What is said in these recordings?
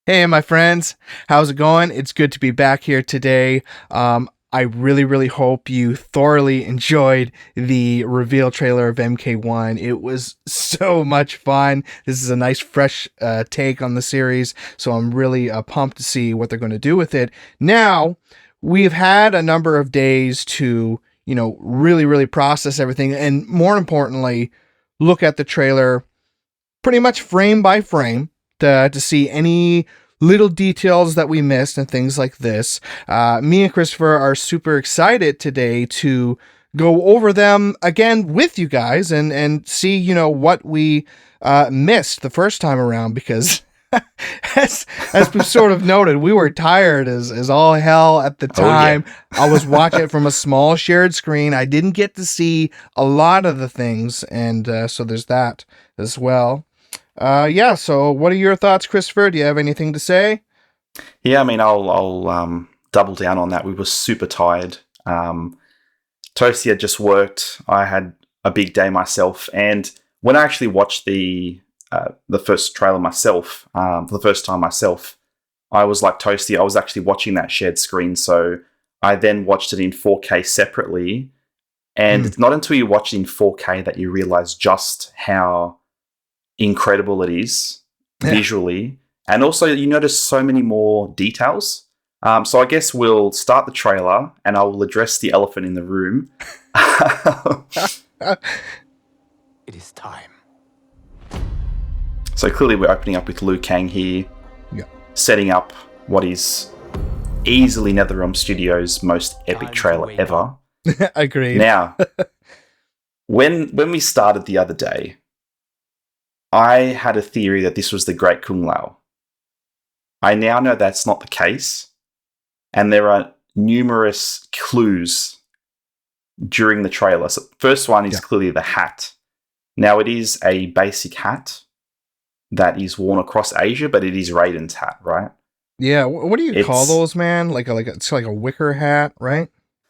Hey, my friends, how's it going? It's good to be back here today. I really hope you thoroughly enjoyed the reveal trailer of MK1. It was so much fun. This is a nice, fresh take on the series, so I'm really pumped to see what they're going to do with it. Now, we've had a number of days to, really process everything, and more importantly, look at the trailer pretty much frame by frame to see any little details that we missed and things like this. Me and Christopher are super excited today to go over them again with you guys and see, what we missed the first time around because as we sort of noted, we were tired as all hell at the Oh yeah. time. I was watching it from a small shared screen. I didn't get to see a lot of the things, and so there's that as well. Yeah, so what are your thoughts, Christopher? Do you have anything to say? Yeah, I mean, I'll double down on that. We were super tired. Toasty had just worked. I had a big day myself, and when I actually watched the first trailer myself, for the first time myself, I was like Toasty. I was actually watching that shared screen, so I then watched it in 4K separately. And Mm, it's not until you watch it in 4K that you realize just how incredible it is yeah. visually, and also you notice so many more details. So I guess we'll start the trailer, and I will address the elephant in the room. It is time. So clearly, we're opening up with Liu Kang here, Yeah. setting up what is easily NetherRealm Studios' most epic Time to trailer wake ever. Agreed. Now, when we started the other day, I had a theory that this was the Great Kung Lao. I now know that's not the case, and there are numerous clues during the trailer. So first one is Yeah. clearly the hat. Now it is a basic hat that is worn across Asia, but it is Raiden's hat, right? Yeah, what do you call It's those, man? It's like a wicker hat, right?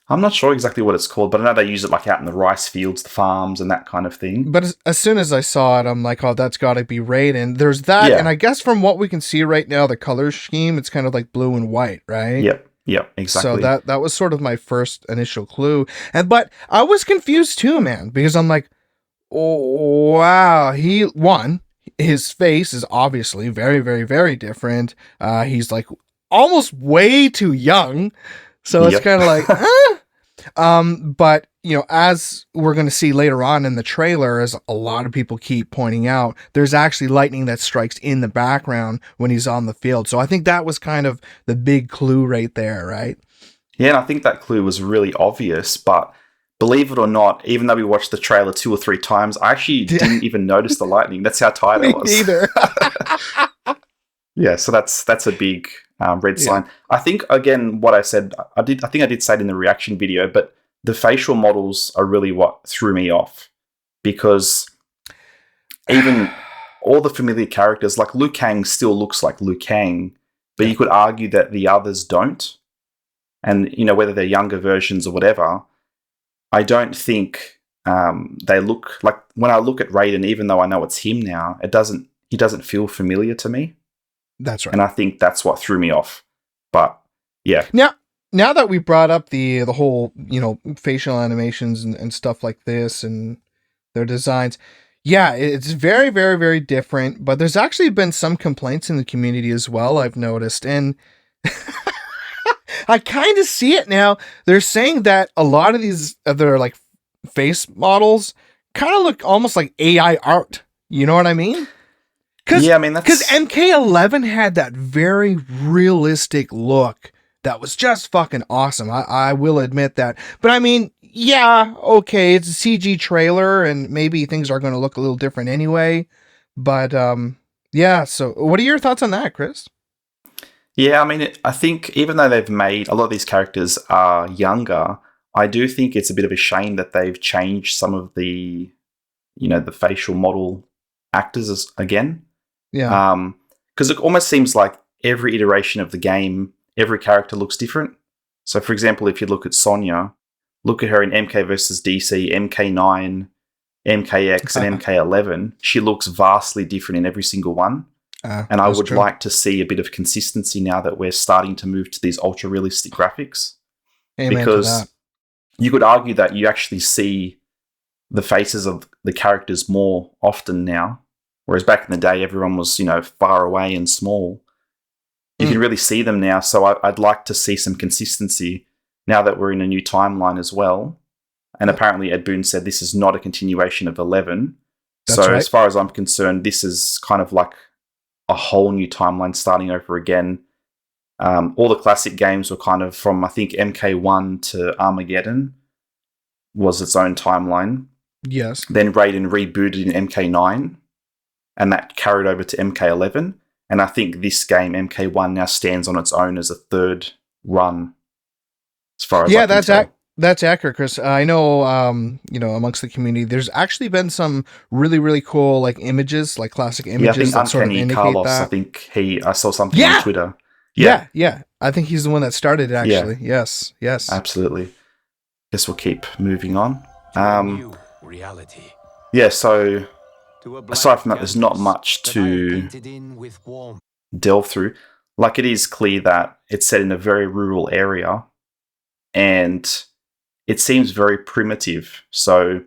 I'm not sure exactly what it's called, but I know they use it like out in the rice fields, the farms, and that kind of thing. But as soon as I saw it, I'm like, oh, that's got to be Raiden. There's that, and Yeah. I guess from what we can see right now, the color scheme, it's kind of like blue and white, right? Yep. Yep. So Exactly. that was sort of my first initial clue. But I was confused too, man, because I'm like, oh, wow, his face is obviously very different. He's like almost way too young, so it's Yep. kind of like, but as we're going to see later on in the trailer, as a lot of people keep pointing out, there's actually lightning that strikes in the background when he's on the field. So I think that was kind of the big clue right there, right? Yeah, and I think that clue was really obvious, but believe it or not, even though we watched the trailer 2 or 3 times, I actually didn't even notice the lightning. That's how tired I Me was. neither. Yeah, so that's a big red Yeah. sign. I think again what I said, I think I did say it in the reaction video, but the facial models are really what threw me off because even all the familiar characters like Liu Kang still looks like Liu Kang, but Yeah. you could argue that the others don't, and whether they're younger versions or whatever. I don't think they look like when I look at Raiden, even though I know it's him now, he doesn't feel familiar to me. That's right. And I think that's what threw me off. But yeah, Now that we brought up the whole, facial animations and stuff like this and their designs, yeah, it's very different, but there's actually been some complaints in the community as well, I've noticed. And I kind of see it now. They're saying that a lot of these other like face models kind of look almost like AI art. You know what I mean? Because yeah. I mean, because that's MK11 had that very realistic look that was just fucking awesome. I will admit that. But I mean, yeah, okay, it's a CG trailer, and maybe things are going to look a little different anyway. But yeah. So, what are your thoughts on that, Chris? yeah. I mean, I think even though they've made a lot of these characters are younger, I do think it's a bit of a shame that they've changed some of the facial model actors again. Yeah. Because it almost seems like every iteration of the game, every character looks different. So, for example, if you look at Sonya, look at her in MK versus DC, MK9, MKX, and MK11. She looks vastly different in every single one. And I That's would true. like to see a bit of consistency now that we're starting to move to these ultra realistic graphics. Amen to that. Because you could argue that you actually see the faces of the characters more often now, whereas back in the day, everyone was, far away and small. You can really see them now, so I'd like to see some consistency now that we're in a new timeline as well. And apparently Ed Boon said this is not a continuation of 11. That's so right. as far as I'm concerned, this is kind of like a whole new timeline starting over again. All the classic games were kind of from, I think, MK1 to Armageddon was its own timeline. Yes. Then Raiden rebooted in MK9, and that carried over to MK11. And I think this game, MK1, now stands on its own as a third run, as far as I can tell. That's accurate, Chris. I know, amongst the community, there's actually been some really, really cool like images, like classic images I think that sort of Uncanny indicate Carlos, that. I think I saw something on Twitter. Yeah. I think he's the one that started it, actually. Yeah. Yes. Absolutely. Guess we'll keep moving on. New reality. Yeah, so aside from that, there's not much to delve through. Like, it is clear that it's set in a very rural area, and it seems very primitive. So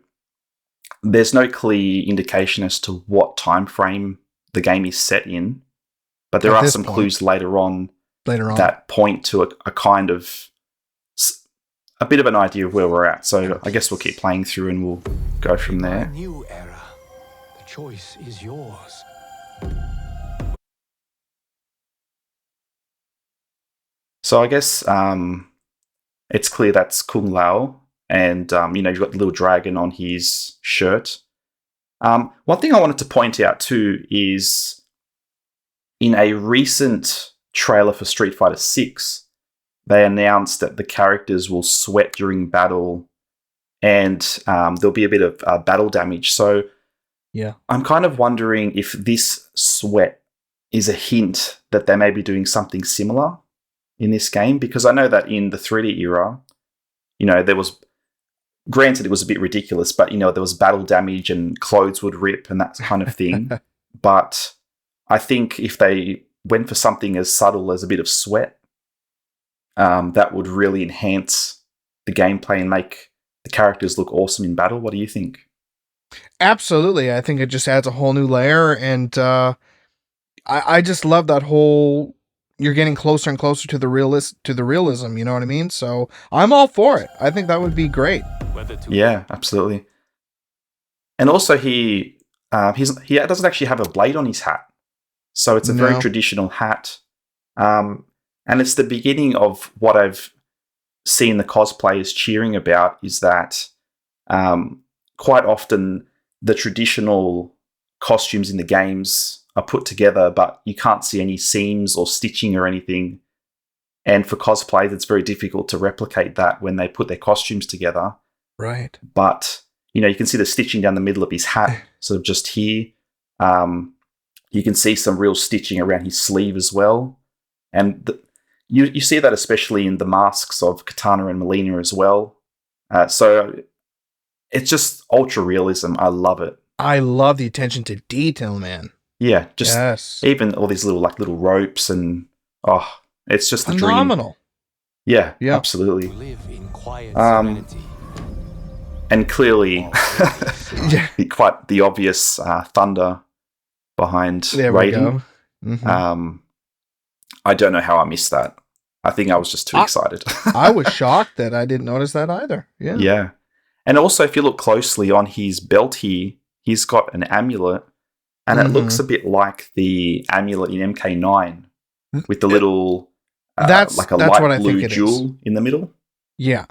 there's no clear indication as to what time frame the game is set in, but there are some clues later on that point to a kind of a bit of an idea of where we're at. So I guess we'll keep playing through and we'll go from there. New era. The choice is yours. So I guess it's clear that's Kung Lao, and you've got the little dragon on his shirt. One thing I wanted to point out too is in a recent trailer for Street Fighter 6, they announced that the characters will sweat during battle, and there'll be a bit of battle damage. So yeah, I'm kind of wondering if this sweat is a hint that they may be doing something similar in this game, because I know that in the 3D era, there was, granted it was a bit ridiculous, but there was battle damage and clothes would rip and that kind of thing. But I think if they went for something as subtle as a bit of sweat, that would really enhance the gameplay and make the characters look awesome in battle. What do you think? Absolutely. I think it just adds a whole new layer, and I just love that whole, you're getting closer and closer to the realism, you know what I mean? So I'm all for it. I think that would be great. Yeah, absolutely. And also he doesn't actually have a blade on his hat. So it's a very traditional hat. And it's the beginning of what I've seen the cosplayers cheering about, is that quite often the traditional costumes in the games are put together, but you can't see any seams or stitching or anything. And for cosplayers, it's very difficult to replicate that when they put their costumes together. Right. But, you can see the stitching down the middle of his hat, sort of just here. You can see some real stitching around his sleeve as well. And you see that especially in the masks of Katana and Melina as well. So it's just ultra realism. I love it. I love the attention to detail, man. Yeah, just even all these little ropes, and it's just phenomenal. The dream. Yeah, absolutely. Live in quiet serenity. And clearly, quite the obvious thunder behind Raiden. Mm-hmm. I don't know how I missed that. I think I was just too excited. I was shocked that I didn't notice that either. Yeah. Yeah. And also, if you look closely on his belt here, he's got an amulet, and it looks a bit like the amulet in MK9 with the little like a light blue jewel in the middle. Yeah.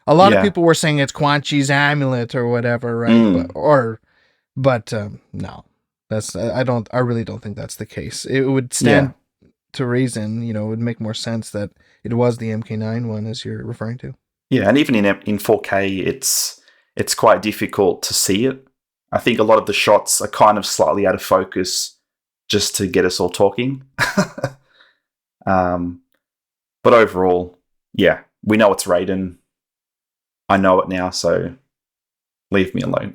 A lot of people were saying it's Quan Chi's amulet or whatever, right? But no. I really don't think that's the case. It would stand to reason, it would make more sense that it was the MK9 one, as you're referring to. Yeah, and even in 4K, it's quite difficult to see it. I think a lot of the shots are kind of slightly out of focus just to get us all talking. But overall, we know it's Raiden. I know it now, so leave me alone.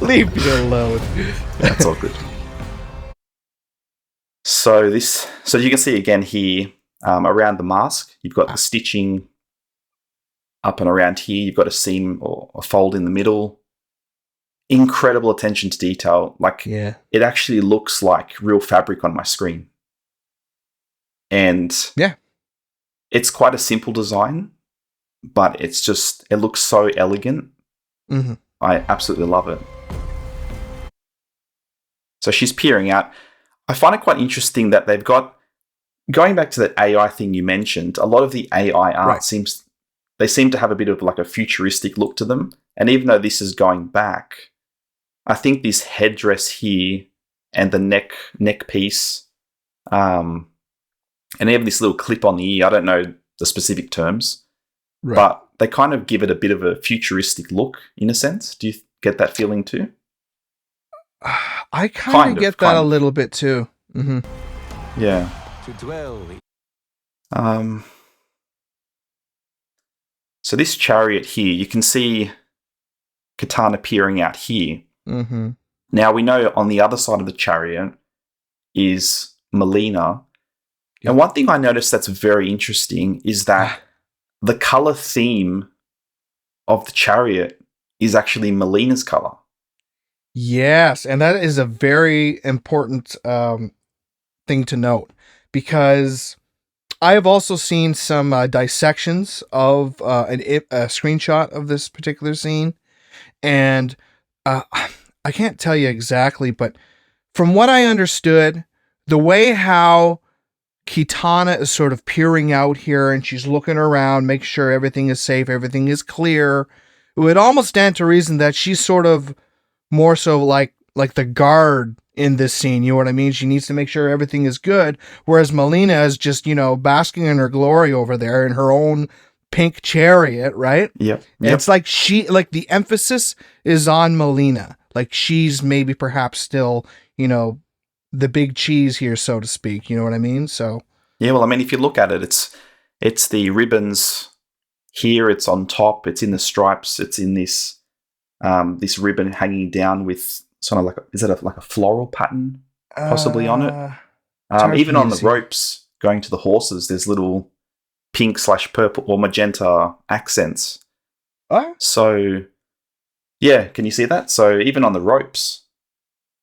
Leave me alone. That's all good. So you can see again here around the mask, you've got the stitching up and around here. You've got a seam or a fold in the middle. Incredible attention to detail. Like, it actually looks like real fabric on my screen. And it's quite a simple design, but it looks so elegant. Mm-hmm. I absolutely love it. So she's peering out. I find it quite interesting that they've got, going back to that AI thing you mentioned, a lot of the AI art seem to have a bit of like a futuristic look to them. And even though this is going back, I think this headdress here and the neck piece, and even this little clip on the ear, I don't know the specific terms, but they kind of give it a bit of a futuristic look in a sense. Do you get that feeling too? I kind of get that a little bit too. Mm-hmm. Yeah. To dwell. So this chariot here, you can see Katana peering out here. Mm-hmm. Now we know on the other side of the chariot is Melina. Yep. And one thing I noticed that's very interesting is that the color theme of the chariot is actually Melina's color. Yes, and that is a very important thing to note, because I have also seen some dissections of a screenshot of this particular scene, and I can't tell you exactly, but from what I understood, the way how Kitana is sort of peering out here and she's looking around, making sure everything is safe, everything is clear, it would almost stand to reason that she's sort of more so like the guard in this scene, you know what I mean? She needs to make sure everything is good, whereas Melina is just, basking in her glory over there in her own pink chariot, right? Yep. It's like the emphasis is on Melina. Like she's maybe perhaps still, the big cheese here, so to speak, you know what I mean? So yeah, well, I mean, if you look at it, it's the ribbons here, it's on top, it's in the stripes, it's in this this ribbon hanging down with sort of like like a floral pattern possibly on it. Even on the ropes going to the horses, there's little pink/purple or magenta accents. So yeah, can you see that? So even on the ropes,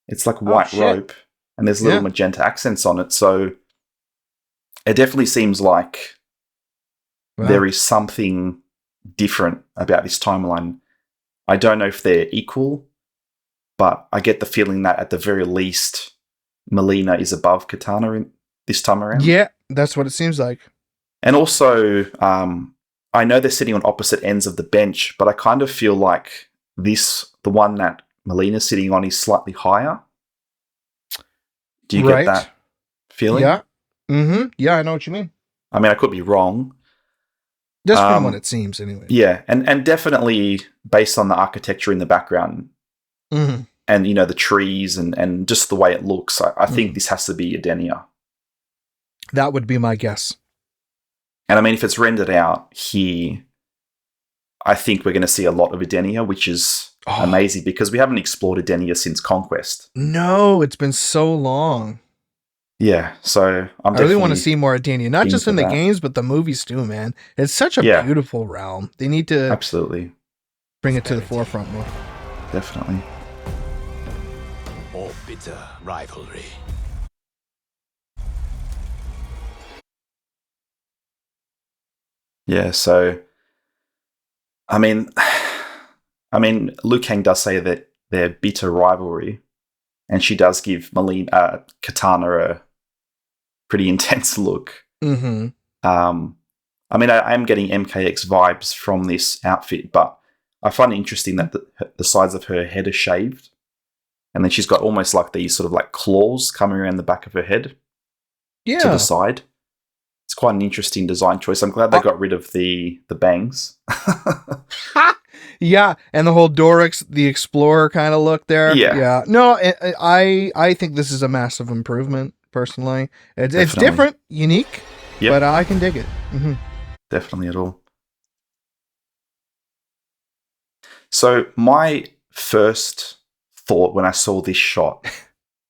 it's like white rope and there's little magenta accents on it. So it definitely seems like there is something different about this timeline. I don't know if they're equal, but I get the feeling that at the very least, Melina is above Katana this time around. Yeah, that's what it seems like. And also, I know they're sitting on opposite ends of the bench, but I kind of feel like the one that Melina's sitting on, is slightly higher. Do you get that feeling? Yeah. Mm-hmm. Yeah, I know what you mean. I mean, I could be wrong. Just from what it seems, anyway. Yeah, and definitely based on the architecture in the background, and the trees and just the way it looks, I think this has to be Edenia. That would be my guess. And I mean, if it's rendered out here, I think we're going to see a lot of Edenia, which is amazing because we haven't explored Edenia since Conquest. No, it's been so long. Yeah, so I really want to see more Edenia, not just in the games, but the movies too, man. It's such a beautiful realm. They need to absolutely bring it to the forefront more. Definitely. Or bitter rivalry. Yeah, so I mean, Liu Kang does say that they're bitter rivalry, and she does give Katana a pretty intense look. Mm-hmm. I mean, I am getting MKX vibes from this outfit, but I find it interesting that the sides of her head are shaved, and then she's got almost like these sort of like claws coming around the back of her head to the side. It's quite an interesting design choice. I'm glad they got rid of the bangs. Yeah, and the whole Dorix the Explorer kind of look there. Yeah. No, I think this is a massive improvement, personally. It's different, unique, but I can dig it. Mm-hmm. Definitely at all. So my first thought when I saw this shot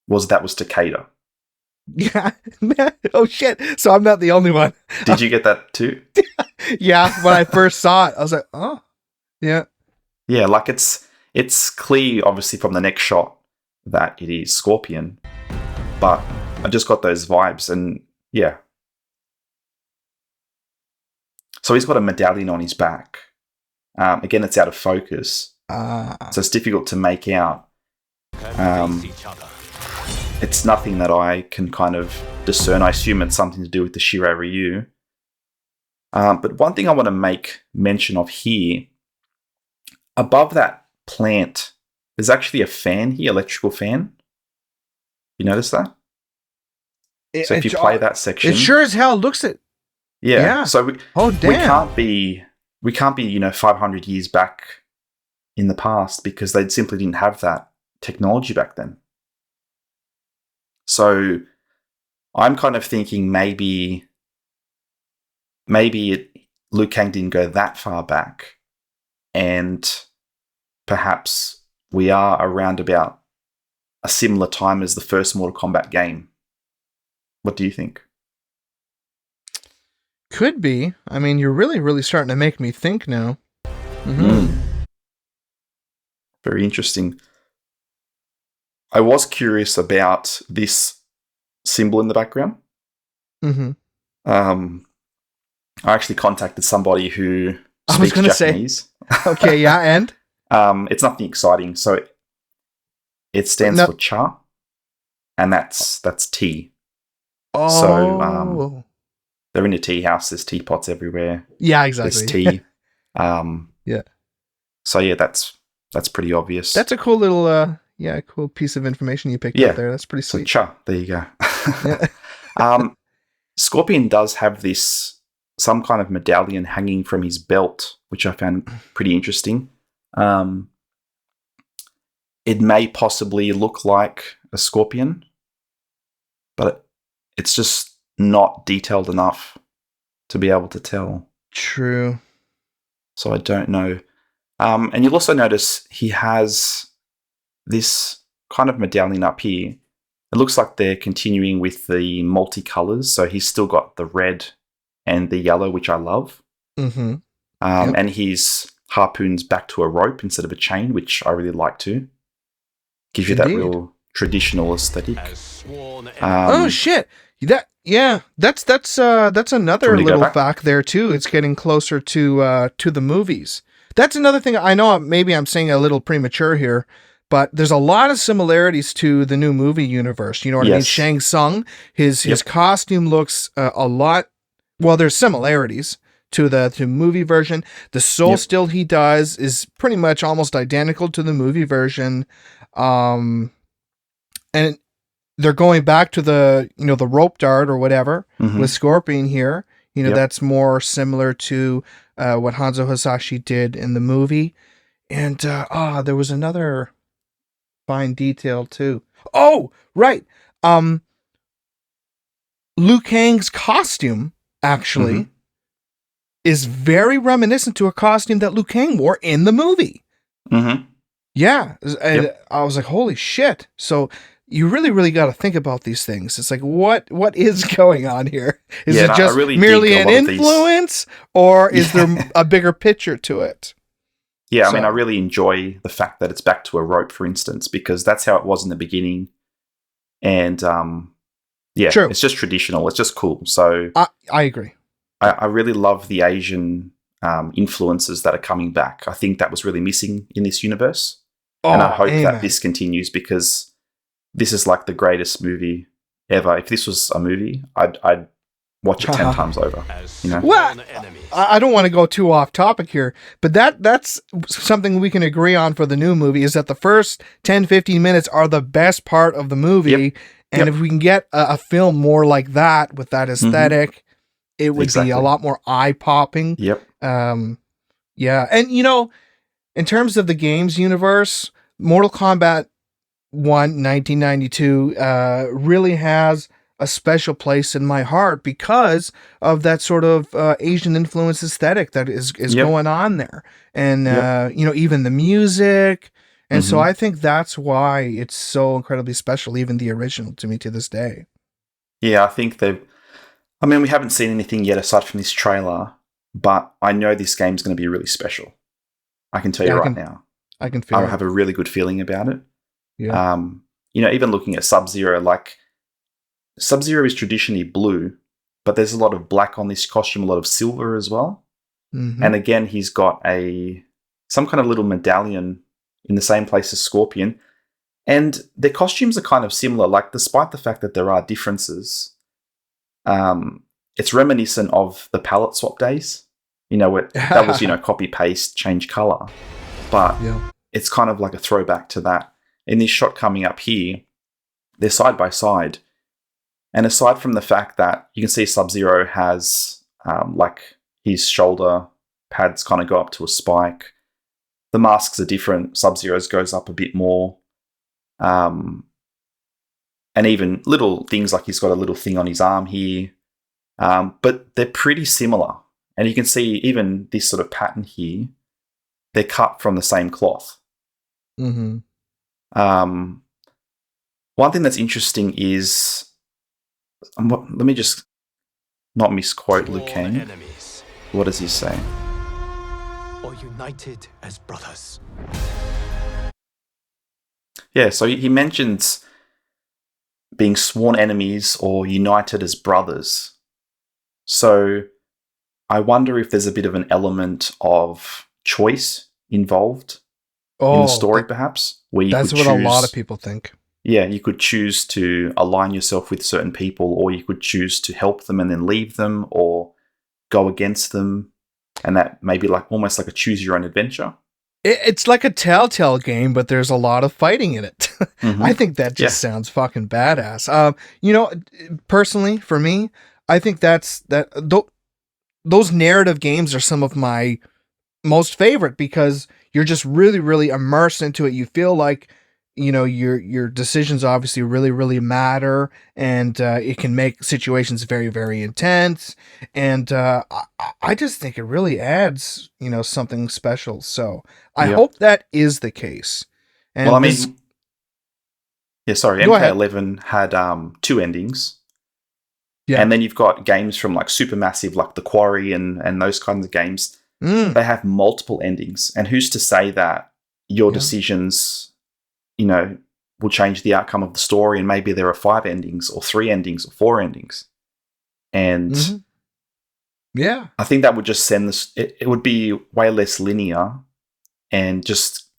was that was Takeda. Yeah. Oh shit. So I'm not the only one. Did you get that too? Yeah. When I first saw it, I was like, oh, yeah. Yeah, like it's clear, obviously, from the next shot that it is Scorpion, but I just got those vibes, and yeah. So he's got a medallion on his back. Again, it's out of focus, so it's difficult to make out. It's nothing that I can kind of discern. I assume it's something to do with the Shirei Ryu. But one thing I want to make mention of here, above that plant, there's actually a fan here, electrical fan. You notice that? So if you play that section, it sure as hell looks it. Yeah. So we damn. we can't be 500 years back in the past because they simply didn't have that technology back then. So I'm kind of thinking maybe Liu Kang didn't go that far back, and perhaps we are around about a similar time as the first Mortal Kombat game. What do you think? Could be. I mean, you're really, really starting to make me think now. Mm-hmm. Very interesting. I was curious about this symbol in the background. Mm-hmm. I actually contacted somebody who speaks Japanese. Okay, yeah, and? It's nothing exciting. So it stands for cha, and that's tea. Oh. So they're in a tea house. There's teapots everywhere. Yeah, exactly. There's tea. Yeah. So yeah, that's pretty obvious. That's a cool little cool piece of information you picked up there. That's pretty sweet. So cha, there you go. Yeah. Scorpion does have some kind of medallion hanging from his belt, which I found pretty interesting. It may possibly look like a scorpion, but it's just not detailed enough to be able to tell. True. So I don't know. And you'll also notice he has this kind of medallion up here. It looks like they're continuing with the multicolours, so he's still got the red and the yellow, which I love. Mm-hmm. And his harpoon's back to a rope instead of a chain, which I really like too. Gives you that real traditional aesthetic. Oh shit! That's another little fact there too. It's getting closer to the movies. That's another thing. I know maybe I'm saying a little premature here, but there's a lot of similarities to the new movie universe. You know what I mean? Shang Tsung, his costume looks a lot. Well, there's similarities to the movie version. The soul still he does is pretty much almost identical to the movie version. And they're going back to the rope dart or whatever with Scorpion here. That's more similar to what Hanzo Hasashi did in the movie. And there was another fine detail too. Oh, right. Liu Kang's costume actually is very reminiscent to a costume that Liu Kang wore in the movie. Mm-hmm. Yeah. And I was like, holy shit. So you really, really got to think about these things. It's like, what is going on here? Is it just merely an influence, or is there a bigger picture to it? Yeah, I mean, I really enjoy the fact that it's back to a rope, for instance, because that's how it was in the beginning. And True. It's just traditional. It's just cool. So I agree. I really love the Asian influences that are coming back. I think that was really missing in this universe. And I hope that this continues, because this is like the greatest movie ever. If this was a movie, I'd watch it 10 times over. Well, I don't want to go too off topic here, but that's something we can agree on for the new movie, is that the first 10-15 minutes are the best part of the movie. And if we can get a film more like that, with that aesthetic, it would be a lot more eye-popping. Yeah. And, in terms of the games universe, Mortal Kombat 1, 1992, really has a special place in my heart because of that sort of Asian influence aesthetic that is going on there. And, even the music. And so I think that's why it's so incredibly special, even the original, to me to this day. Yeah, I think they've. I mean, we haven't seen anything yet aside from this trailer, but I know this game's going to be really special. I can tell you Yeah, right now. I can I feel it. have a really good feeling about it. Yeah. Even looking at Sub-Zero, like Sub-Zero is traditionally blue, but there's a lot of black on this costume, a lot of silver as well. Mm-hmm. And again, he's got some kind of little medallion in the same place as Scorpion. And their costumes are kind of similar, like despite the fact that there are differences, it's reminiscent of the palette swap days. Where that was, copy paste, change color. But Yeah. it's kind of like a throwback to that. In this shot coming up here, they're side by side. And aside from the fact that you can see Sub-Zero has like his shoulder pads kind of go up to a spike. The masks are different. Sub-Zero's goes up a bit more. And even little things like he's got a little thing on his arm here. But they're pretty similar. And you can see even this sort of pattern here, they're cut from the same cloth. Mm-hmm. One thing that's interesting is, let me just not misquote Liu Kang. Enemies, What does he say? or united as brothers. Yeah, so he mentions being sworn enemies or united as brothers. So I wonder if there's a bit of an element of choice involved in the story, perhaps, where you that's could what choose, a lot of people think. Yeah, you could choose to align yourself with certain people, or you could choose to help them and then leave them, or go against them, and that may be like almost like a choose your own adventure. It's like a Telltale game, but there's a lot of fighting in it. Mm-hmm. I think that just sounds fucking badass. Personally, for me, I think those narrative games are some of my most favorite because you're just really, really immersed into it. You feel like, your decisions obviously really, really matter, and it can make situations very, very intense. And I just think it really adds, something special. So I hope that is the case. And well, I mean, sorry, Go ahead. MK11 had 2 endings. Yeah. And then you've got games from like Supermassive, like The Quarry and those kinds of games. They have multiple endings. And who's to say that your decisions, will change the outcome of the story, and maybe there are 5 endings or 3 endings or 4 endings. And yeah, I think that would just send this, it would be way less linear, and just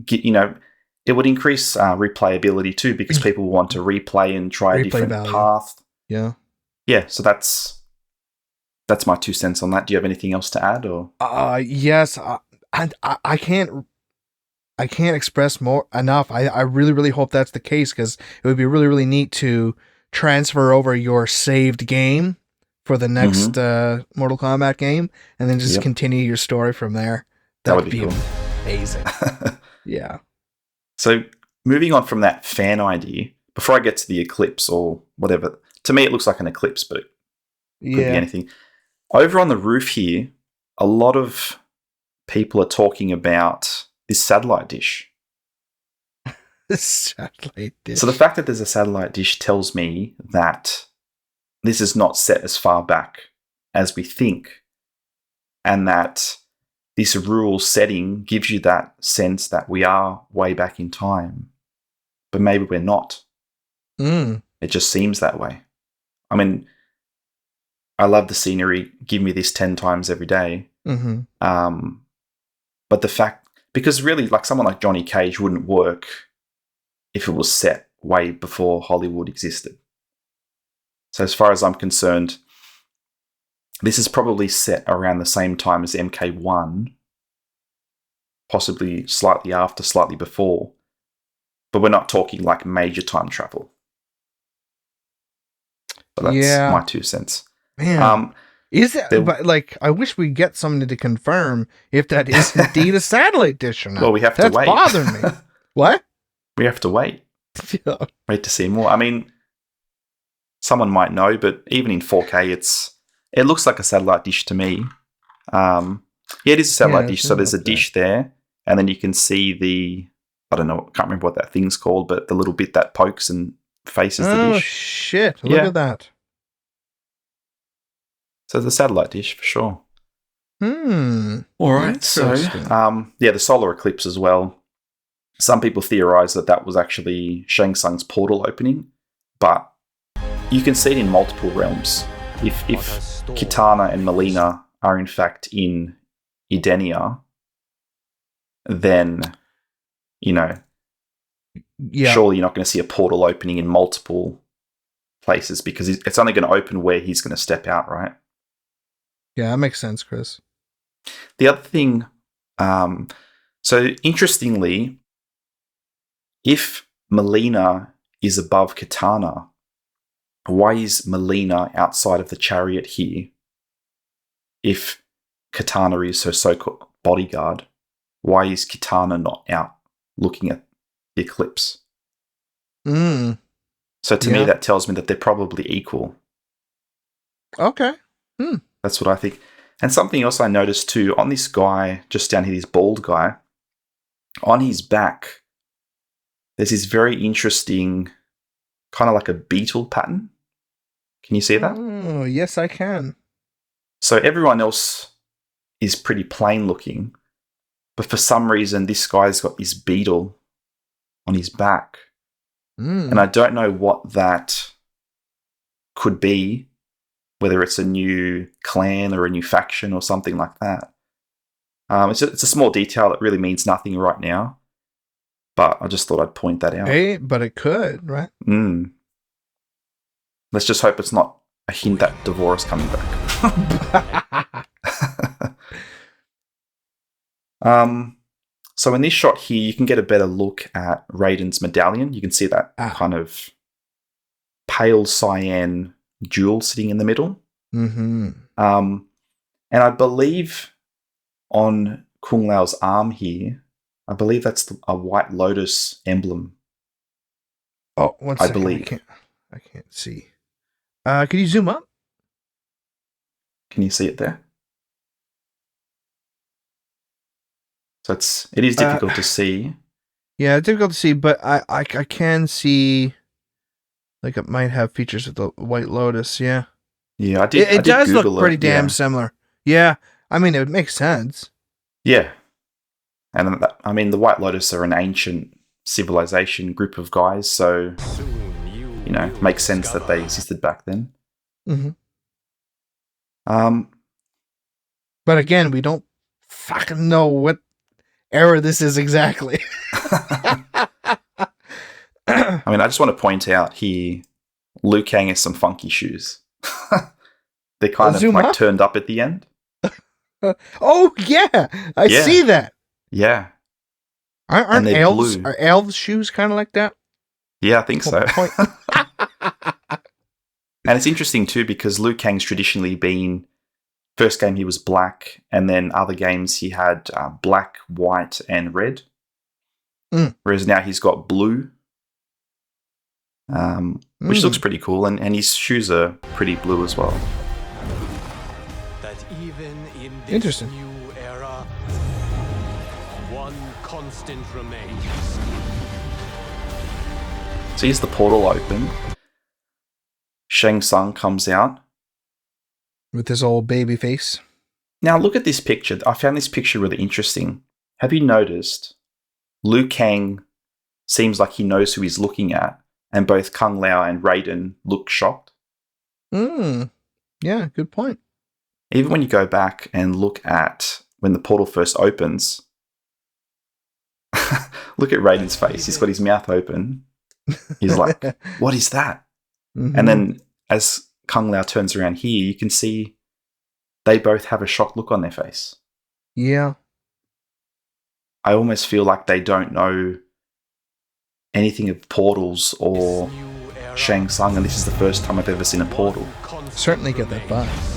get, it would increase replayability too, because people want to replay and try a different path. Yeah. Yeah, so that's my 2 cents on that. Do you have anything else to add, or? Yes, I can't express more enough. I really, really hope that's the case, because it would be really, really neat to transfer over your saved game for the next Mortal Kombat game, and then just continue your story from there. That would be cool. Amazing. Yeah. So moving on from that fan idea, before I get to the eclipse or whatever, to me it looks like an eclipse, but it could be anything. Over on the roof here, a lot of people are talking about this satellite dish. Satellite dish. So the fact that there's a satellite dish tells me that this is not set as far back as we think, and that this rule setting gives you that sense that we are way back in time, but maybe we're not. It just seems that way. I mean, I love the scenery. Give me this 10 times every day. But the fact, because really, like someone like Johnny Cage wouldn't work if it was set way before Hollywood existed. So as far as I'm concerned, this is probably set around the same time as MK1, possibly slightly after, slightly before, but we're not talking like major time travel. But that's my 2 cents. Man, is that? But like, I wish we get somebody to confirm if that is indeed a satellite dish or not. Well, we have to wait. That's bothering me. What? We have to wait. Wait to see more. I mean, someone might know, but even in 4K, it looks like a satellite dish to me. It is a satellite dish. So there's a dish there, and then you can see I don't know, I can't remember what that thing's called, but the little bit that pokes and faces the Oh, dish. shit. Look Yeah. at that. So the satellite dish for sure. All right. So, Interesting. the solar eclipse as well. Some people theorize that was actually Shang Tsung's portal opening, but you can see it in multiple realms. If Kitana and Melina are in fact in Edenia, then, Yeah. surely you're not going to see a portal opening in multiple places because it's only going to open where he's going to step out, right? Yeah, that makes sense, Chris. The other thing, so interestingly, if Melina is above Kitana, why is Melina outside of the chariot here? If Kitana is her so-called bodyguard, why is Kitana not out looking at the eclipse? So to me, that tells me that they're probably equal. Okay. That's what I think. And something else I noticed too, on this guy, just down here, this bald guy, on his back, there's this very interesting, kind of like a beetle pattern. Can you see that? Oh, yes, I can. So everyone else is pretty plain looking, but for some reason, this guy's got this beetle on his back. And I don't know what that could be, whether it's a new clan or a new faction or something like that. It's a small detail that really means nothing right now, but I just thought I'd point that out. Hey, but it could, right? Let's just hope it's not a hint that Devorah's coming back. So in this shot here, you can get a better look at Raiden's medallion. You can see that kind of pale cyan jewel sitting in the middle. And I believe on Kung Lao's arm here, I believe that's a White Lotus emblem. Oh, one second. I believe. I can't see. Can you zoom up? Can you see it there? So it is difficult to see. Yeah, it's difficult to see, but I can see, like, it might have features of the White Lotus. Yeah. Yeah, I did. It does Google look pretty damn similar. Yeah, I mean, it would make sense. Yeah, and the White Lotus are an ancient civilization group of guys, so makes sense that they existed back then. But again, we don't fucking know what era this is exactly. I just want to point out here, Liu Kang has some funky shoes. They kind of like turned up at the end. Oh yeah, I see that. Yeah, aren't elves? Are elves' shoes kind of like that? Yeah, I think so. And it's interesting too because Liu Kang's traditionally been, first game he was black, and then other games he had black, white, and red. Whereas now he's got blue, which looks pretty cool, and his shoes are pretty blue as well. That even in this Interesting. new era, one constant remains. So here's the portal open. Shang Tsung comes out with his old baby face. Now look at this picture. I found this picture really interesting. Have you noticed Liu Kang seems like he knows who he's looking at, and both Kung Lao and Raiden look shocked? Yeah, good point. Even when you go back and look at when the portal first opens, look at Raiden's face. He's got his mouth open. He's like, what is that? And then as Kung Lao turns around here, you can see they both have a shocked look on their face. Yeah. I almost feel like they don't know anything of portals or Shang Tsung, and this is the first time I've ever seen a portal. Certainly get that vibe.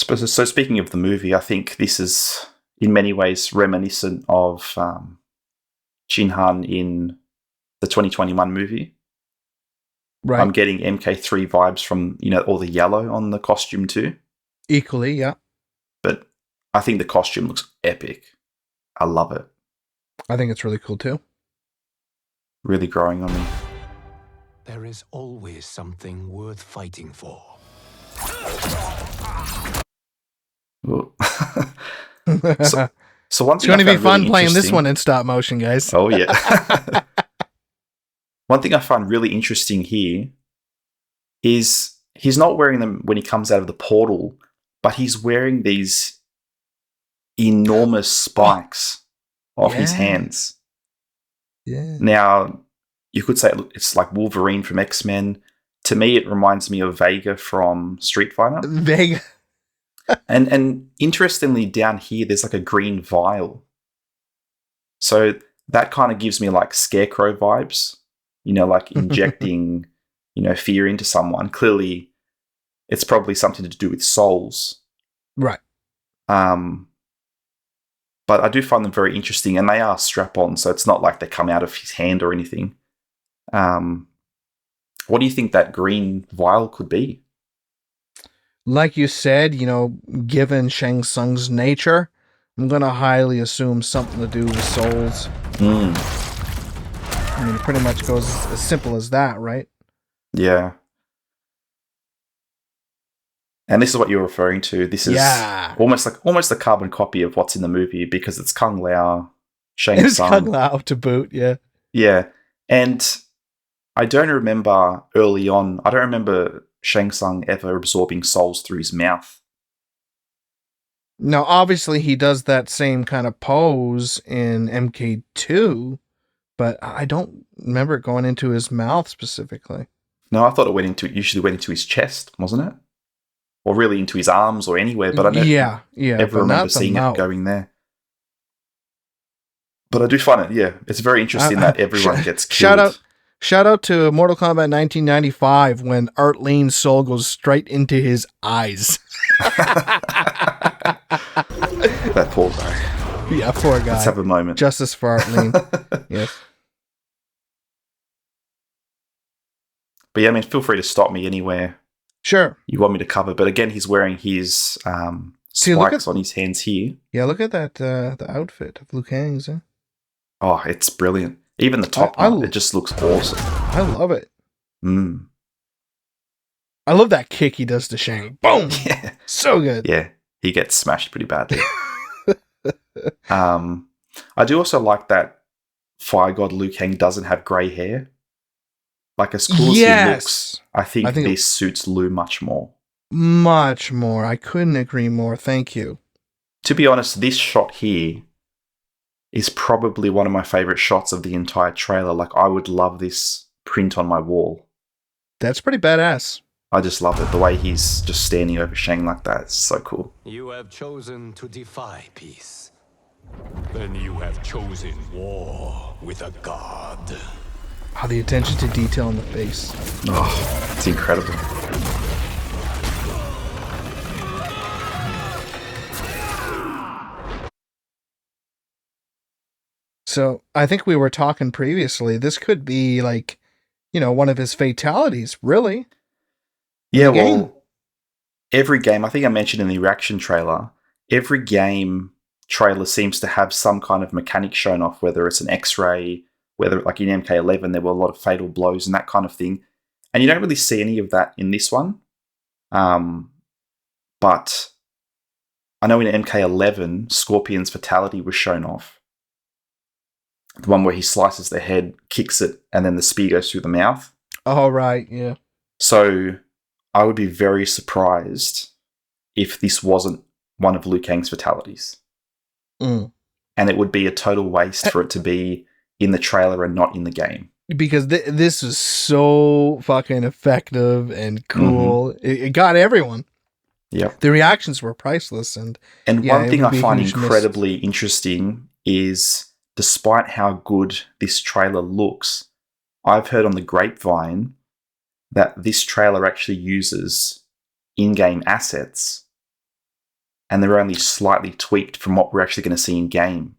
So speaking of the movie, I think this is in many ways reminiscent of Jin Han in the 2021 movie. Right. I'm getting MK3 vibes from, all the yellow on the costume too. Equally, yeah. But I think the costume looks epic. I love it. I think it's really cool too. Really growing on me. There is always something worth fighting for. Ooh. So one It's thing going to be I found fun really playing this interesting- one in stop motion, guys. Oh yeah. One thing I find really interesting here is he's not wearing them when he comes out of the portal, but he's wearing these enormous spikes off his Yeah. hands. Yeah. Now, you could say it's like Wolverine from X-Men. To me, it reminds me of Vega from Street Fighter. Vega. And interestingly, down here, there's like a green vial. So that kind of gives me like Scarecrow vibes, like injecting, fear into someone. Clearly, it's probably something to do with souls. Right. But I do find them very interesting, and they are strap-on, so it's not like they come out of his hand or anything. What do you think that green vial could be? Like you said, given Shang Tsung's nature, I'm going to highly assume something to do with souls. I mean, it pretty much goes as simple as that, right? Yeah. And this is what you're referring to. This is almost a carbon copy of what's in the movie because it's Kung Lao, Shang It's Tsung. Kung Lao to boot, yeah. Yeah. And I don't remember early on, I don't remember Shang Tsung ever absorbing souls through his mouth. Now, obviously, he does that same kind of pose in MK2, but I don't remember it going into his mouth specifically. No, I thought it usually went into his chest, wasn't it? Or really into his arms or anywhere, but I don't ever remember seeing it going there. But I do find it, it's very interesting that everyone gets killed. Shout out to Mortal Kombat 1995 when Art Lean's soul goes straight into his eyes. That poor guy. Yeah, poor guy. Let's have a moment. Justice for Art Lean. Yes. But yeah, I mean, feel free to stop me anywhere Sure. you want me to cover. But again, he's wearing his spikes on his hands here. Yeah, look at that, the outfit of Liu Kang's. Eh? Oh, it's brilliant. Even the top part, it just looks awesome. I love it. Mm. I love that kick he does to Shang. Boom! Yeah. So good. Yeah, he gets smashed pretty badly. I do also like that Fire God Liu Kang doesn't have grey hair. Like, as cool as he looks, I think this suits Liu much more. Much more. I couldn't agree more. Thank you. To be honest, this shot here is probably one of my favourite shots of the entire trailer. Like, I would love this print on my wall. That's pretty badass. I just love it. The way he's just standing over Shang like that. It's so cool. You have chosen to defy peace. Then you have chosen war with a god. Oh, the attention to detail in the face. Oh, it's incredible. So, I think we were talking previously. This could be like, one of his fatalities, really. Yeah, well, every game, I think I mentioned in the reaction trailer, every game trailer seems to have some kind of mechanic shown off, whether it's an X-ray, whether, like in MK11, there were a lot of fatal blows and that kind of thing. And you don't really see any of that in this one. But I know in MK11, Scorpion's fatality was shown off. The one where he slices the head, kicks it, and then the spear goes through the mouth. Oh, right, yeah. So I would be very surprised if this wasn't one of Liu Kang's fatalities. Mm. And it would be a total waste for it to be in the trailer and not in the game. Because this is so fucking effective and cool. Mm-hmm. It got everyone. Yep. The reactions were priceless. And one thing I find incredibly interesting is, despite how good this trailer looks, I've heard on the grapevine that this trailer actually uses in-game assets, and they're only slightly tweaked from what we're actually going to see in-game.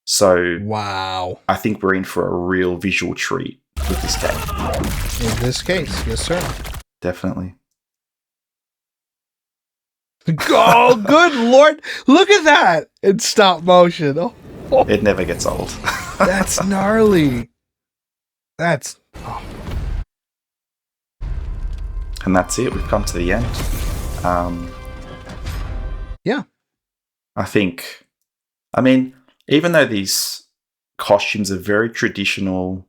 So, wow, I think we're in for a real visual treat. with this game. In this case, yes, sir. Definitely. Oh, good lord! Look at that in stop motion. Oh, It never gets old. that's gnarly. That's And that's it. We've come to the end. yeah. I mean, even though these costumes are very traditional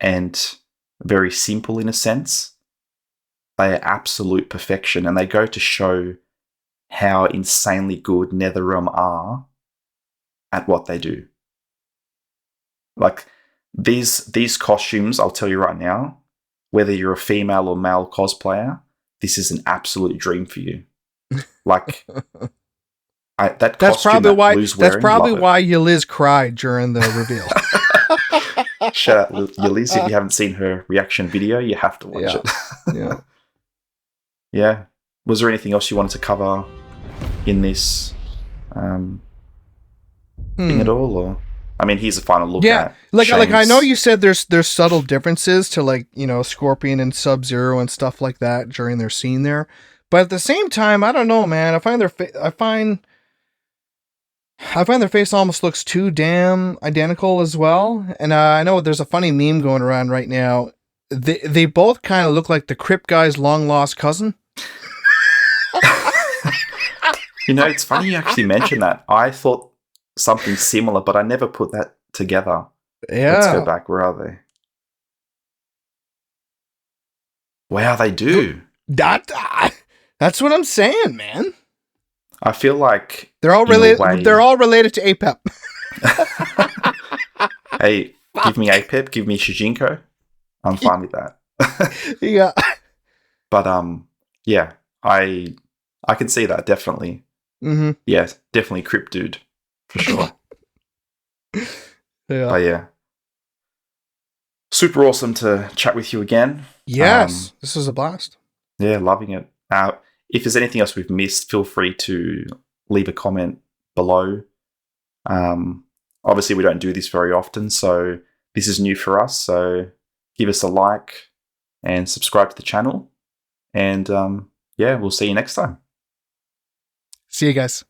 and very simple in a sense, they are absolute perfection, and they go to show how insanely good NetherRealm are at what they do. Like, these costumes, I'll tell you right now, whether you're a female or male cosplayer, this is an absolute dream for you. Like, that That's costume probably that why. Lou's That's wearing, probably love it. why Yeliz cried during the reveal. Shout out Yeliz, if you haven't seen her reaction video, you have to watch Yeah. it. Yeah. Yeah. Was there anything else you wanted to cover in this thing at all? Or, I mean, here's a final look Yeah, at like I know Shane's- you said there's subtle differences to, like, you know, Scorpion and Sub-Zero and stuff like that during their scene there, but at the same time, I don't know, man. I find their face almost looks too damn identical as well. And I know there's a funny meme going around right now. They both kind of look like the Crip guy's long lost cousin. You know, it's funny you actually mentioned that. I thought something similar, but I never put that together. Let's go Yeah, back. Where are they? Wow, they do. that's what I'm saying, man. I feel like They're all in a related. way- They're all related to APEP. Hey, give me APEP, give me Shijinko. I'm fine with that. Yeah. But yeah, I can see that definitely. Mm-hmm. Yeah, definitely Crip dude for sure. Yeah. But yeah, super awesome to chat with you again. Yes, this is a blast. Yeah, loving it. If there's anything else we've missed, feel free to leave a comment below. Obviously, we don't do this very often, so this is new for us. So give us a like and subscribe to the channel. And yeah, we'll see you next time. See you guys.